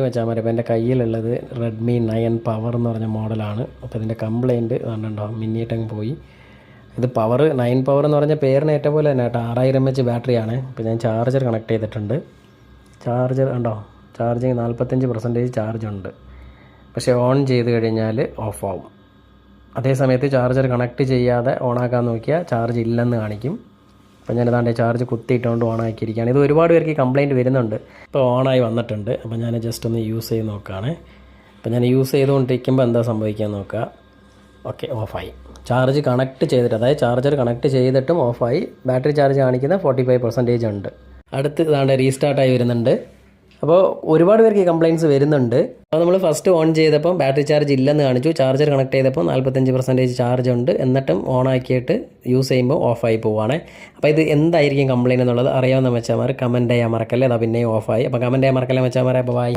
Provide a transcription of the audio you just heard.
വെച്ചാൽ ഇപ്പോൾ എൻ്റെ കയ്യിലുള്ളത് റെഡ്മി 9 പവർ എന്ന് പറഞ്ഞ മോഡലാണ്. അപ്പോൾ ഇതിൻ്റെ കംപ്ലയിൻറ്റ് കണ്ടുണ്ടാവും, മിന്നിയിട്ടങ്ങ് പോയി. ഇത് പവർ 9 പവർ എന്ന് പറഞ്ഞ പേരിന് ഏറ്റ പോലെ തന്നെ കേട്ടോ. 6000 mAh ബാറ്ററിയാണ്. ഇപ്പോൾ ഞാൻ ചാർജർ കണക്ട് ചെയ്തിട്ടുണ്ട്. ചാർജർ ഉണ്ടോ, ചാർജിങ് 45% ചാർജ് ഉണ്ട്. പക്ഷേ ഓൺ ചെയ്ത് കഴിഞ്ഞാൽ ഓഫ് ആവും. അതേ സമയത്ത് ചാർജർ കണക്ട് ചെയ്യാതെ ഓണാക്കാൻ നോക്കിയാൽ ചാർജ് ഇല്ലെന്ന് കാണിക്കും. അപ്പോൾ ഞാനിതാണ്ട് ചാർജ് കുത്തിയിട്ടുകൊണ്ട് ഓണാക്കിയിരിക്കുകയാണ്. ഇത് ഒരുപാട് പേർക്ക് ഈ കംപ്ലയിൻറ്റ് വരുന്നുണ്ട്. ഇപ്പോൾ ഓണായി വന്നിട്ടുണ്ട്. അപ്പോൾ ഞാൻ ജസ്റ്റ് ഒന്ന് യൂസ് ചെയ്ത് നോക്കുകയാണ്. അപ്പോൾ ഞാൻ യൂസ് ചെയ്തുകൊണ്ടിരിക്കുമ്പോൾ എന്താ സംഭവിക്കുക നോക്കുക. ഓക്കെ, ഓഫായി. ചാർജ് കണക്ട് ചെയ്തിട്ട്, അതായത് ചാർജർ കണക്ട് ചെയ്തിട്ടും ഓഫായി. ബാറ്ററി ചാർജ് കാണിക്കുന്ന 45% ഉണ്ട്. അടുത്ത് ഇതാണ്ട് റീസ്റ്റാർട്ടായി വരുന്നുണ്ട്. അപ്പോൾ ഒരുപാട് പേർക്ക് ഈ കംപ്ലയിൻറ്റ്സ് വരുന്നുണ്ട്. അപ്പോൾ നമ്മൾ ഫസ്റ്റ് ഓൺ ചെയ്തപ്പം ബാറ്ററി ചാർജ് ഇല്ലെന്ന് കാണിച്ചു. ചാർജർ കണക്ട് ചെയ്തപ്പോൾ 45% ചാർജ് ഉണ്ട്. എന്നിട്ടും ഓൺ ആക്കിയിട്ട് യൂസ് ചെയ്യുമ്പോൾ ഓഫായി പോവുകയാണ്. അപ്പോൾ ഇത് എന്തായിരിക്കും കംപ്ലയിൻറ്റ് എന്നുള്ളത് അറിയാവുന്ന മെച്ചമാർ കമൻറ്റ് ചെയ്യാൻ മറക്കല്ലേ. അതാ പിന്നെയും ഓഫായി. അപ്പോൾ കമൻറ്റ് ചെയ്യാൻ മറക്കല്ലേ മെച്ചമാരെ. അപ്പോൾ ബൈ.